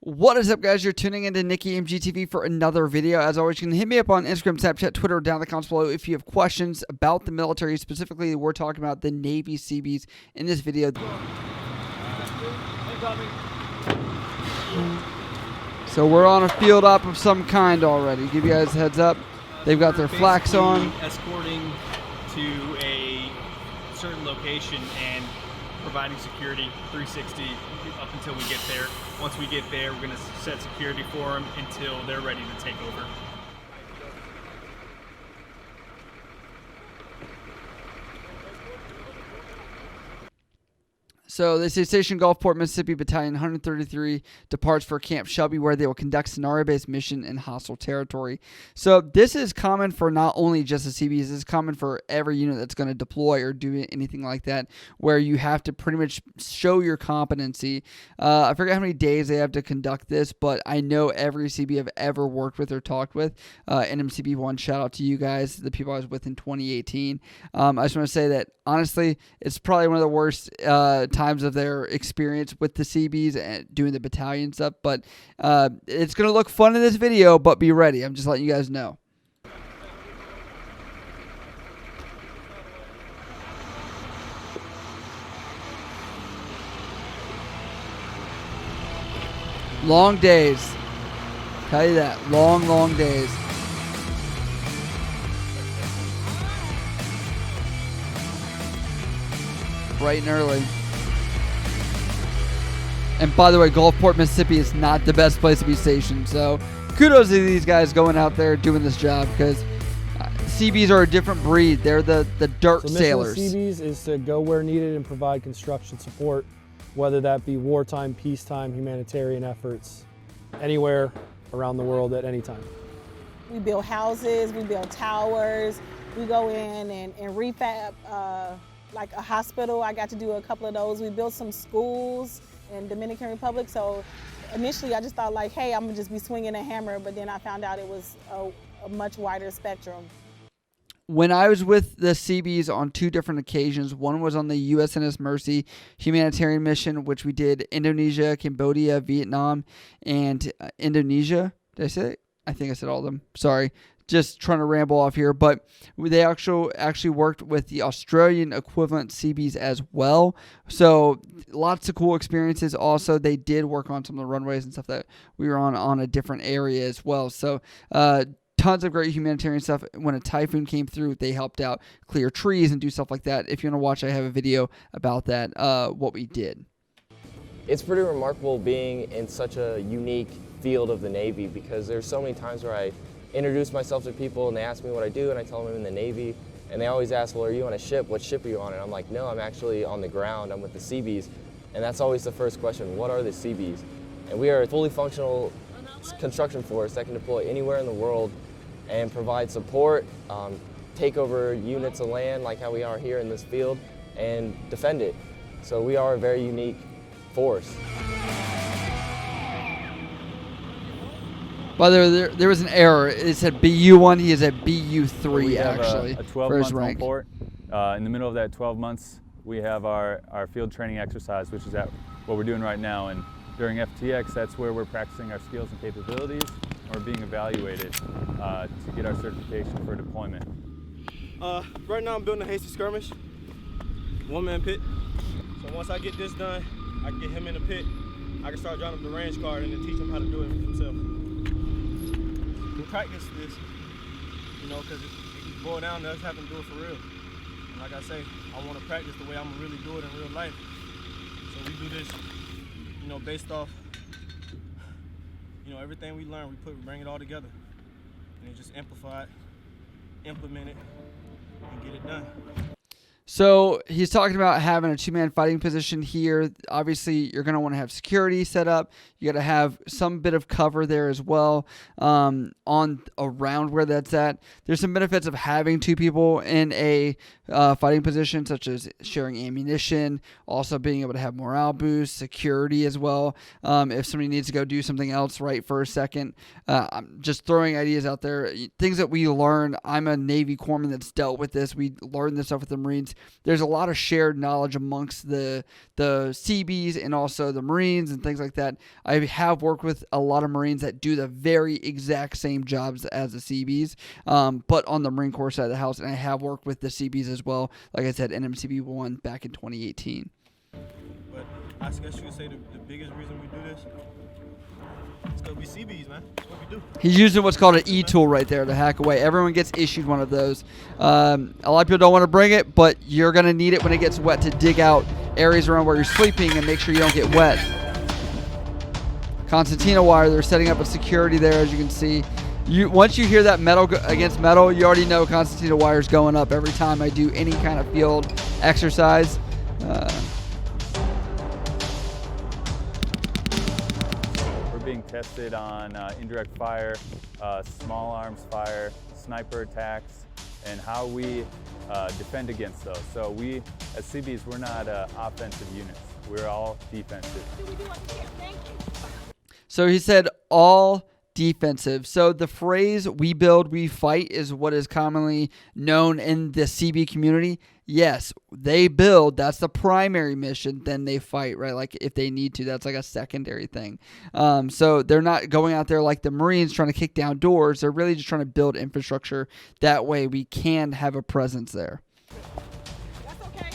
What is up, guys? You're tuning into NickyMGTV for another video. As always, you can hit me up on Instagram, Snapchat, Twitter, down in the comments below if you have questions about the military. Specifically, we're talking about the Navy Seabees in this video. So we're on a field op of some kind already. Give you guys a heads up. They've got their flax on. Escorting to a certain location and providing security 360 up until we get there. Once we get there, we're going to set security for them until they're ready to take over. So they say Station Gulfport, Mississippi Battalion 133 departs for Camp Shelby, where they will conduct scenario-based mission in hostile territory. So this is common for not only just the Seabees, this is common for every unit that's going to deploy or do anything like that, where you have to pretty much show your competency. I forget how many days they have to conduct this, but I know every CB I've ever worked with or talked with, NMCB1, shout out to you guys, the people I was with in 2018. I just want to say that, honestly, it's probably one of the worst times of their experience with the Seabees and doing the battalion stuff, but it's going to look fun in this video, but be ready. I'm just letting you guys know. Long days. Tell you that. Long, long days. Bright and early. And by the way, Gulfport, Mississippi is not the best place to be stationed. So kudos to these guys going out there doing this job, because Seabees are a different breed. They're the dirt sailors. The mission of Seabees is to go where needed and provide construction support, whether that be wartime, peacetime, humanitarian efforts, anywhere around the world at any time. We build houses, we build towers, we go in and refab like a hospital. I got to do a couple of those. We built some schools in Dominican Republic. So initially I just thought like, hey, I'm gonna just be swinging a hammer, but then I found out it was a much wider spectrum. When I was with the Seabees on two different occasions, one was on the USNS Mercy humanitarian mission, which we did Indonesia, Cambodia, Vietnam, and Indonesia. Did I say it? I think I said all of them. Sorry. Just trying to ramble off here, but they actually worked with the Australian equivalent Seabees as well. So lots of cool experiences. Also, they did work on some of the runways and stuff that we were on a different area as well. So tons of great humanitarian stuff. When a typhoon came through, they helped out clear trees and do stuff like that. If you want to watch, I have a video about that, what we did. It's pretty remarkable being in such a unique field of the Navy, because there's so many times where I introduce myself to people and they ask me what I do, and I tell them I'm in the Navy, and they always ask, well, are you on a ship? What ship are you on? And I'm like, no, I'm actually on the ground. I'm with the Seabees. And that's always the first question, what are the Seabees? And we are a fully functional construction force that can deploy anywhere in the world and provide support, take over units of land like how we are here in this field, and defend it. So we are a very unique force. By the way, there was an error. It said BU1. He is at BU3 actually. A 12-month report. In the middle of that 12 months, we have our field training exercise, which is what we're doing right now. And during FTX, that's where we're practicing our skills and capabilities. We're being evaluated to get our certification for deployment. Right now, I'm building a hasty skirmish, one-man pit. So once I get this done, I can get him in the pit. I can start drawing up the range card and then teach him how to do it himself. We practice this, because it boils down to us having to do it for real. And like I say, I want to practice the way I'm gonna really do it in real life. So we do this, based off, everything we learn, we bring it all together, and then just amplify it, implement it, and get it done. So he's talking about having a two-man fighting position here. Obviously, you're going to want to have security set up. You got to have some bit of cover there as well on around where that's at. There's some benefits of having two people in a fighting position, such as sharing ammunition, also being able to have morale boost, security as well. If somebody needs to go do something else right for a second. I'm just throwing ideas out there. Things that we learn. I'm a Navy corpsman that's dealt with this. We learned this stuff with the Marines. there's a lot of shared knowledge amongst the Seabees and also the Marines and things like that. I have worked with a lot of Marines that do the very exact same jobs as the Seabees, but on the Marine Corps side of the house, and I have worked with the Seabees as well. Like I said, NMCB 1 back in 2018. But I guess you could say the biggest reason we do this is because we Seabees, man. That's what we do. He's using what's called an E-tool right there to hack away. Everyone gets issued one of those. A lot of people don't want to bring it, but you're going to need it when it gets wet to dig out areas around where you're sleeping and make sure you don't get wet. Concertina wire, they're setting up a security there, as you can see. Once you hear that metal against metal, you already know concertina wire is going up every time I do any kind of field exercise. Being tested on indirect fire, small arms fire, sniper attacks, and how we defend against those. So we, as Seabees, we're not offensive units. We're all defensive. So he said all defensive. So the phrase "we build, we fight" is what is commonly known in the CB community. Yes, they build. That's the primary mission. Then they fight, right? Like if they need to, that's like a secondary thing. So they're not going out there like the Marines trying to kick down doors. They're really just trying to build infrastructure. That way we can have a presence there. That's okay.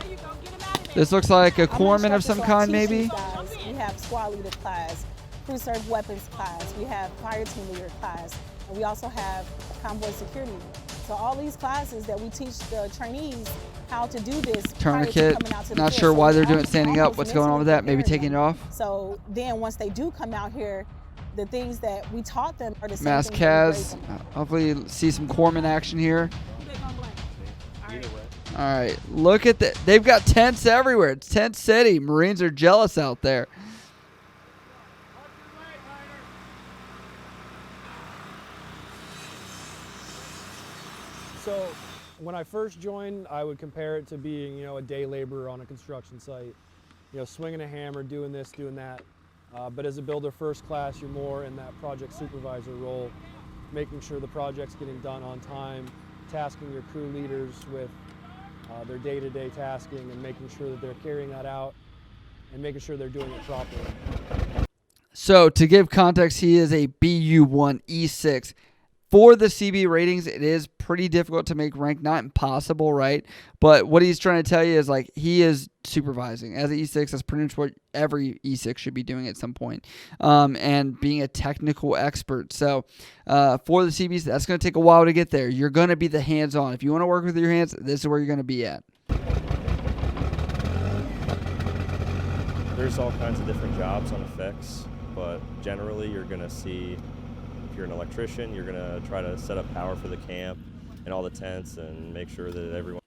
There you go. Get him out of there. This looks like a I'm gonna corpsman of show some this while kind, I teach maybe. you guys. We have squad leader class, crew serve weapons class. We have fire team leader class. And we also have convoy security. So all these classes that we teach the trainees how to do this. Tourniquet. Not sure why they're doing it standing up. What's going on with that? Maybe taking it off. So then once they do come out here, the things that we taught them are the same Mass things that we grade Kaz. them. Hopefully see some corpsman action here. Click on blank. All right. All right, look at that. They've got tents everywhere. It's tent city. Marines are jealous out there. So when I first joined, I would compare it to being, a day laborer on a construction site, swinging a hammer, doing this, doing that. But as a builder first class, you're more in that project supervisor role, making sure the project's getting done on time, tasking your crew leaders with their day-to-day tasking and making sure that they're carrying that out and making sure they're doing it properly. So to give context, he is a BU1 E6. For the CB ratings, it is pretty difficult to make rank. Not impossible, right? But what he's trying to tell you is like he is supervising. As an E6, that's pretty much what every E6 should be doing at some point. And being a technical expert. So for the CBs, that's going to take a while to get there. You're going to be the hands-on. If you want to work with your hands, this is where you're going to be at. There's all kinds of different jobs on effects, but generally you're going to see, if you're an electrician, you're going to try to set up power for the camp and all the tents and make sure that everyone...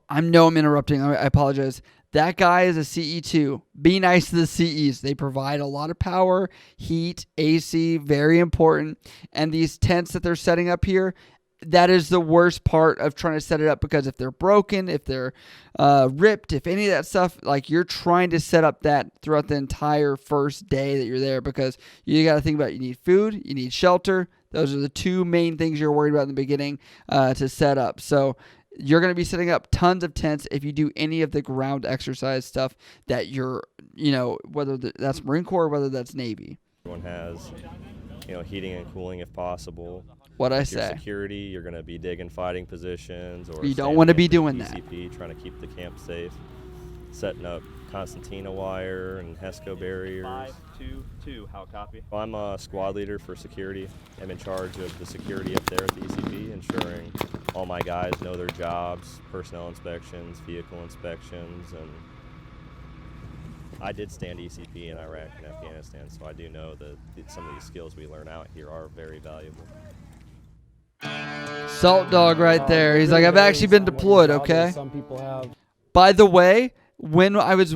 I'm interrupting. I apologize. That guy is a CE2. Be nice to the CEs. They provide a lot of power, heat, AC, very important. And these tents that they're setting up here, that is the worst part of trying to set it up, because if they're broken, if they're ripped, if any of that stuff, like you're trying to set up that throughout the entire first day that you're there, because you got to think about, you need food, you need shelter. Those are the two main things you're worried about in the beginning to set up. So you're going to be setting up tons of tents if you do any of the ground exercise stuff that you're, whether that's Marine Corps or whether that's Navy. Everyone has, heating and cooling if possible. What I If you're say. security, you're going to be digging fighting positions, or You don't want to be doing that. ECP, trying to keep the camp safe, setting up concertina wire and HESCO barriers. 522, how copy? Well, I'm a squad leader for security. I'm in charge of the security up there at the ECP, ensuring all my guys know their jobs, personnel inspections, vehicle inspections, and I did stand ECP in Iraq and Afghanistan, so I do know that some of these skills we learn out here are very valuable. Salt dog right there. He's like, I've actually been deployed, okay? Some people have. By the way, when I was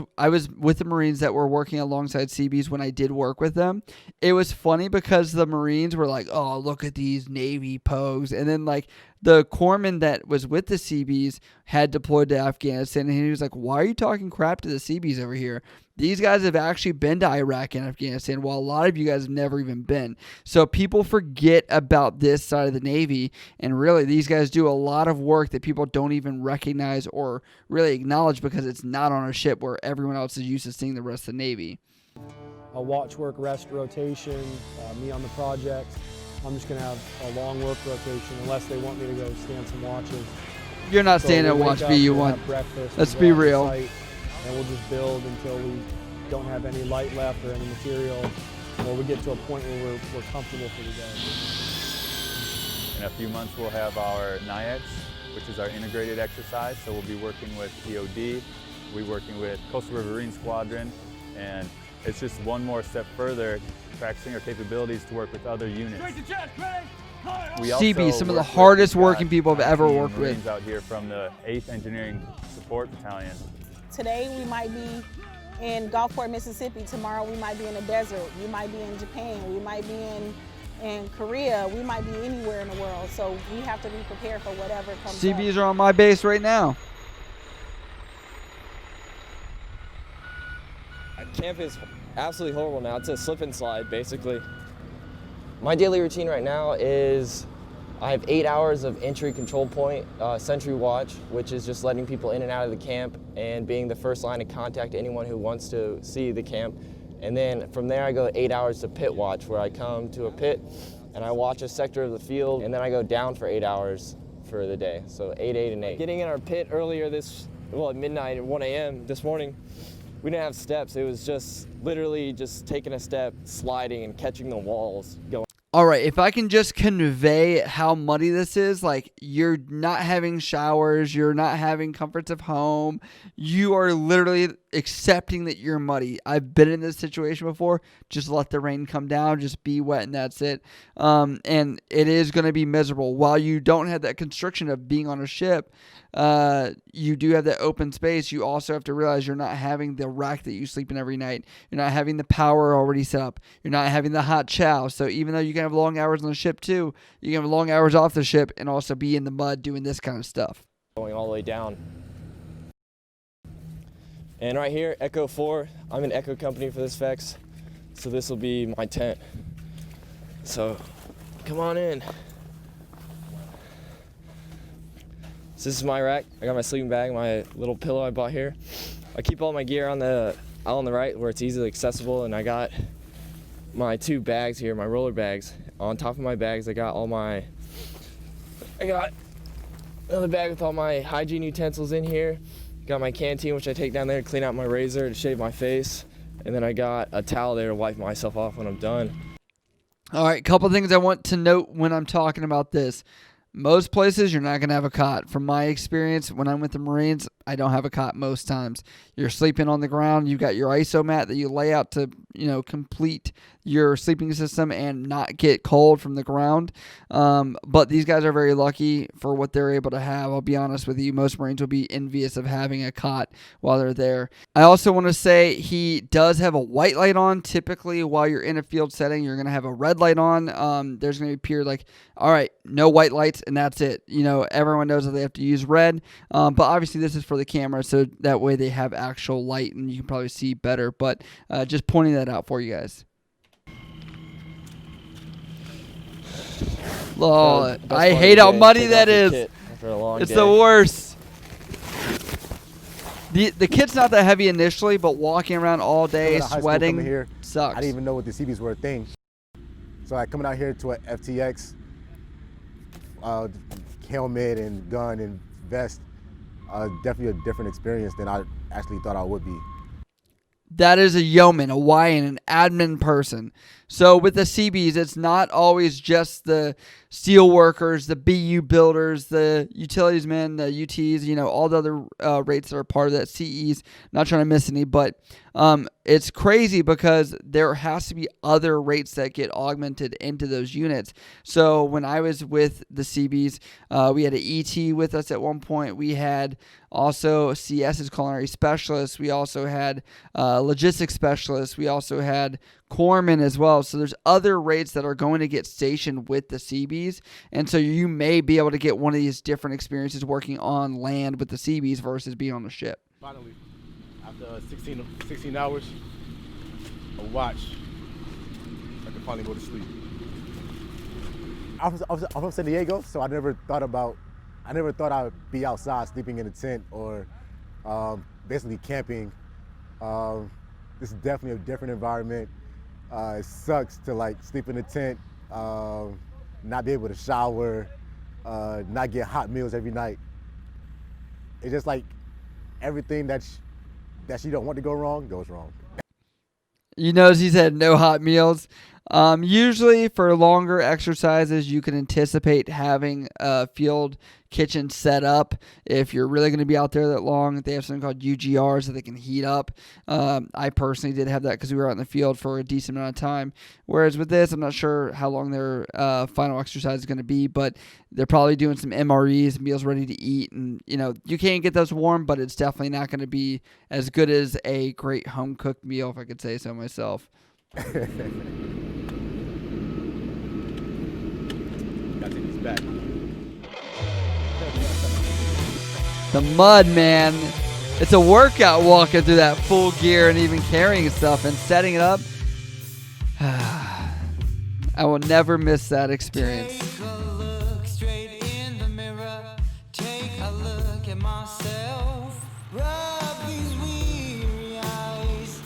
with the Marines that were working alongside Seabees, when I did work with them, it was funny because the Marines were like, oh, look at these Navy pogues. And then like the corpsman that was with the Seabees had deployed to Afghanistan, and he was like, why are you talking crap to the Seabees over here? These guys have actually been to Iraq and Afghanistan, while a lot of you guys have never even been. So people forget about this side of the Navy, and really these guys do a lot of work that people don't even recognize or really acknowledge because it's not on a ship where everyone else is used to seeing the rest of the Navy. A watch work rest rotation, me on the project. I'm just going to have a long work rotation unless they want me to go stand some watches. You're not staying we'll at wake watch up, B, you we'll want. have breakfast, Let's we'll be go out to real. site, and we'll just build until we don't have any light left or any material, or we get to a point where we're comfortable for the day. In a few months, we'll have our NIAX, which is our integrated exercise. So we'll be working with EOD, we'll be working with Coastal Riverine Squadron, and it's just one more step further, practicing our capabilities to work with other units. We also Seabees, some of the work with- hardest we've got working people I've ever 19 worked with. Marines out here from the 8th Engineering Support Battalion. Today we might be in Gulfport, Mississippi. Tomorrow we might be in the desert. We might be in Japan. We might be in Korea. We might be anywhere in the world. So we have to be prepared for whatever comes up. Seabees are on my base right now. Camp is absolutely horrible now. It's a slip and slide, basically. My daily routine right now is I have 8 hours of entry control point, sentry watch, which is just letting people in and out of the camp and being the first line of contact to anyone who wants to see the camp. And then from there I go 8 hours to pit watch, where I come to a pit and I watch a sector of the field, and then I go down for 8 hours for the day. So 8, 8, and 8. Getting in our pit earlier at midnight at 1 a.m. this morning, we didn't have steps. It was just literally just taking a step, sliding, and catching the walls going. All right, if I can just convey how muddy this is, like you're not having showers, you're not having comforts of home, you are literally accepting that you're muddy. I've been in this situation before. Just let the rain come down, just be wet, and that's it. And it is going to be miserable. While you don't have that constriction of being on a ship, you do have that open space. You also have to realize you're not having the rack that you sleep in every night. You're not having the power already set up. You're not having the hot chow. So even though you can have long hours on the ship too, you can have long hours off the ship and also be in the mud doing this kind of stuff. Going all the way down. And right here, Echo 4, I'm an Echo company for this VEX, so this will be my tent. So come on in. So this is my rack. I got my sleeping bag, my little pillow I bought here. I keep all my gear on the right where it's easily accessible, and I got my 2 bags here, my roller bags. On top of my bags, I got another bag with all my hygiene utensils in here. Got my canteen, which I take down there to clean out my razor to shave my face. And then I got a towel there to wipe myself off when I'm done. All right, couple things I want to note when I'm talking about this. Most places you're not going to have a cot. From my experience, when I'm with the Marines, I don't have a cot most times. You're sleeping on the ground. You've got your ISO mat that you lay out to, complete your sleeping system and not get cold from the ground. But these guys are very lucky for what they're able to have. I'll be honest with you. Most Marines will be envious of having a cot while they're there. I also want to say he does have a white light on. Typically, while you're in a field setting, you're going to have a red light on. There's going to be a period like, all right, no white lights, and that's it. Everyone knows that they have to use red. But obviously, this is for the camera, so that way they have actual light, and you can probably see better. But just pointing that out for you guys. Oh, I hate how muddy that is. It's the worst. The kit's not that heavy initially, but walking around all day sweating here, sucks. I didn't even know what the Seabees were a thing. So coming out here to an FTX, helmet and gun and vest, definitely a different experience than I actually thought I would be. That is a yeoman, a YN, an admin person. So with the Seabees, it's not always just the steel workers, the BU builders, the utilities men, the UTs, all the other rates that are part of that CEs. Not trying to miss any, but it's crazy because there has to be other rates that get augmented into those units. So when I was with the Seabees, we had an ET with us at one point. We had also CS is culinary specialists. We also had logistics specialists. We also had corpsmen as well. So there's other rates that are going to get stationed with the Seabees. And so you may be able to get one of these different experiences working on land with the Seabees versus being on the ship. Finally, after 16 hours of watch, I can finally go to sleep. I'm from San Diego, so I never thought I would be outside sleeping in a tent or basically camping. This is definitely a different environment. It sucks to like sleep in a tent, not be able to shower, not get hot meals every night. It's just like everything that you don't want to go wrong goes wrong. You notice he said no hot meals. Usually for longer exercises, you can anticipate having a field kitchen set up. If you're really going to be out there that long, they have something called UGRs that they can heat up. I personally did have that because we were out in the field for a decent amount of time. Whereas with this, I'm not sure how long their final exercise is going to be, but they're probably doing some MREs, meals ready to eat. And, you can't get those warm, but it's definitely not going to be as good as a great home-cooked meal, if I could say so myself. Gotta take these back. The mud, man. It's a workout walking through that full gear and even carrying stuff and setting it up. I will never miss that experience. Take a look straight in the mirror. Take a look at myself. Rub these weary eyes.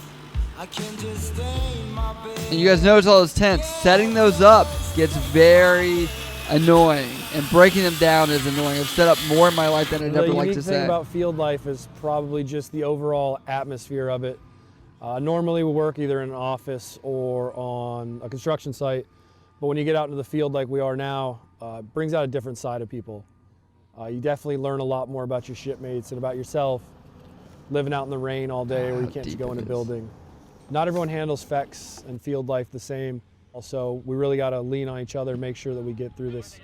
I can just stay in my bed. And you guys notice all those tents. Setting those up gets very annoying, and breaking them down is annoying. I've set up more in my life than I'd ever like to The say. thing about field life is probably just the overall atmosphere of it. Normally we work either in an office or on a construction site, but when you get out into the field like we are now, it brings out a different side of people. You definitely learn a lot more about your shipmates and about yourself, living out in the rain all day where you can't just go in a building. Not everyone handles FEX and field life the same. Also, we really got to lean on each other, make sure that we get through this.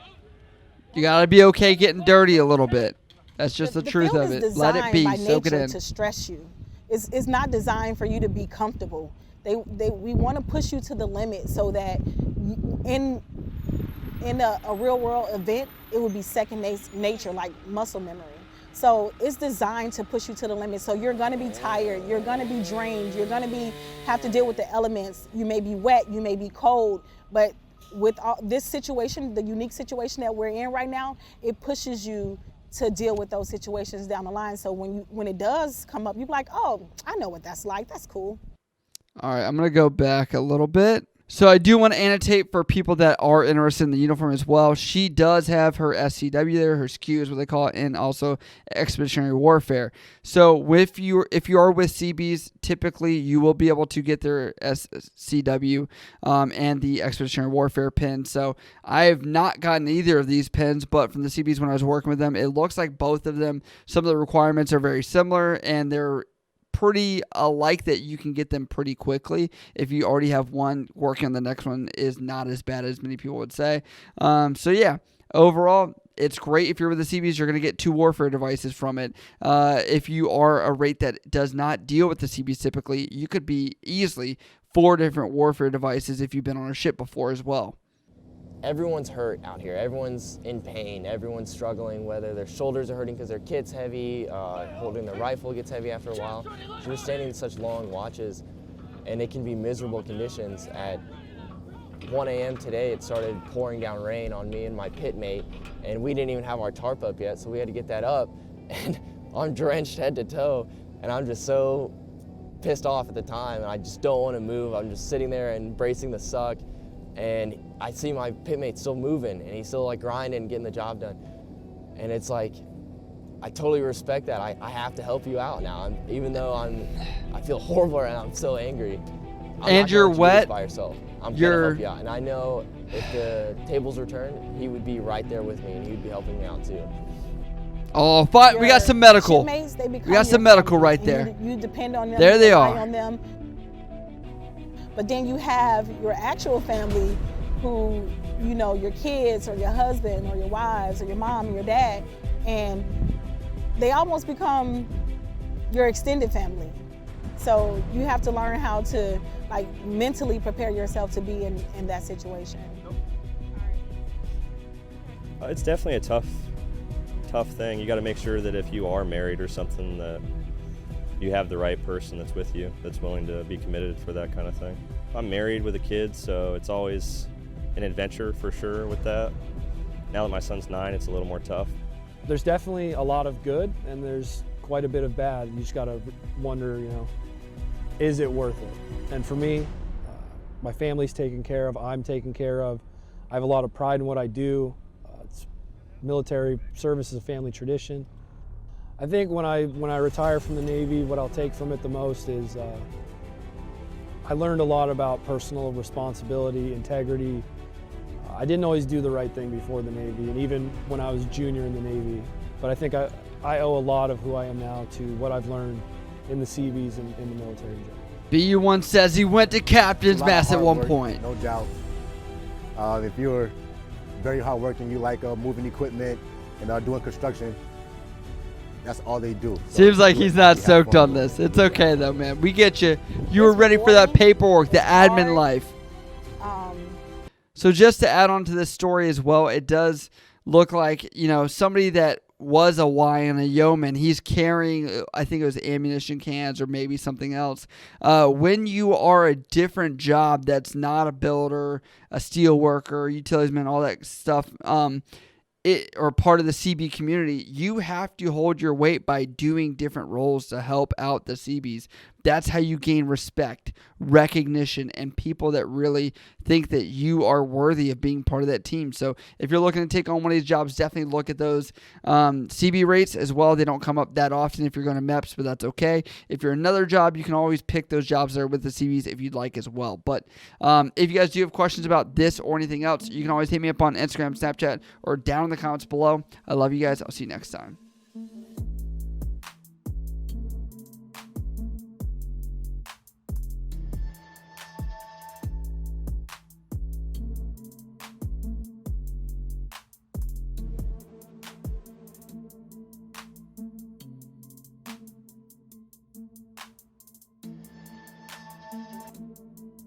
You got to be okay getting dirty a little bit. That's just the truth field of is it. Let it be. designed by Soak it nature in. to stress you. It's not designed for you to be comfortable. We want to push you to the limit so that in a real world event, it would be second nature, like muscle memory. So it's designed to push you to the limit. So you're gonna be tired, you're gonna be drained, you're gonna have to deal with the elements. You may be wet, you may be cold, but with this situation, the unique situation that we're in right now, it pushes you to deal with those situations down the line. So when it does come up, you're like, oh, I know what that's like, that's cool. All right, I'm going to go back a little bit. So I do want to annotate for people that are interested in the uniform as well. She does have her SCW there, her SKU is what they call it, and also Expeditionary Warfare. So if you are with Seabees, typically you will be able to get their SCW and the Expeditionary Warfare pin. So I have not gotten either of these pins, but from the Seabees when I was working with them, it looks like both of them, some of the requirements are very similar, and they're pretty alike that you can get them pretty quickly. If you already have one, working on the next one is not as bad as many people would say. So yeah, overall, it's great. If you're with the Seabees, you're going to get 2 warfare devices from it. If you are a rate that does not deal with the Seabees typically, you could be easily 4 different warfare devices if you've been on a ship before as well. Everyone's hurt out here. Everyone's in pain. Everyone's struggling, whether their shoulders are hurting because their kit's heavy, holding their rifle gets heavy after a while. So we're standing in such long watches, and it can be miserable conditions. At 1 a.m. today, it started pouring down rain on me and my pit mate, and we didn't even have our tarp up yet, so we had to get that up, and I'm drenched head to toe, and I'm just so pissed off at the time, and I just don't want to move. I'm just sitting there and bracing the suck, and I see my pitmate still moving, and he's still like grinding and getting the job done. And it's like, I totally respect that. I have to help you out now. Even though I feel horrible right now, I'm so angry. And you're wet. By yourself. I'm gonna help you out. And I know if the tables were turned, he would be right there with me, and he would be helping me out too. Oh, but we got some medical. Shipmates, they become We got some your medical family, right and there. You depend on them. There they you rely are. on them. But then you have your actual family who, you know, your kids or your husband or your wives or your mom or your dad, and they almost become your extended family. So you have to learn how to like mentally prepare yourself to be in that situation. It's definitely a tough thing. You got to make sure that if you are married or something, that you have the right person that's with you, that's willing to be committed for that kind of thing. I'm married with a kid, so it's always an adventure for sure with that. Now that my son's 9, it's a little more tough. There's definitely a lot of good, and there's quite a bit of bad. You just got to wonder, is it worth it? And for me, my family's taken care of, I'm taken care of. I have a lot of pride in what I do. Military service is a family tradition. I think when I retire from the Navy, what I'll take from it the most is I learned a lot about personal responsibility, integrity. I didn't always do the right thing before the Navy, and even when I was junior in the Navy. But I think I owe a lot of who I am now to what I've learned in the Seabees and in the military in general. BU1 says he went to captain's mast at one work, point. No doubt. If you're very hardworking, you like moving equipment and doing construction, that's all they do. So Seems like he's not soaked on this. It's okay though, man. We get you. You were ready for that paperwork, the admin life. So just to add on to this story as well, it does look like, somebody that was a Y and a yeoman, he's carrying, I think it was ammunition cans or maybe something else. When you are a different job that's not a builder, a steel worker, utilities man, all that stuff, or part of the CB community, you have to hold your weight by doing different roles to help out the Seabees. That's how you gain respect, recognition, and people that really think that you are worthy of being part of that team. So if you're looking to take on one of these jobs, definitely look at those CB rates as well. They don't come up that often if you're going to MEPS, but that's okay. If you're another job, you can always pick those jobs that are with the CBs if you'd like as well. But if you guys do have questions about this or anything else, you can always hit me up on Instagram, Snapchat, or down in the comments below. I love you guys. I'll see you next time.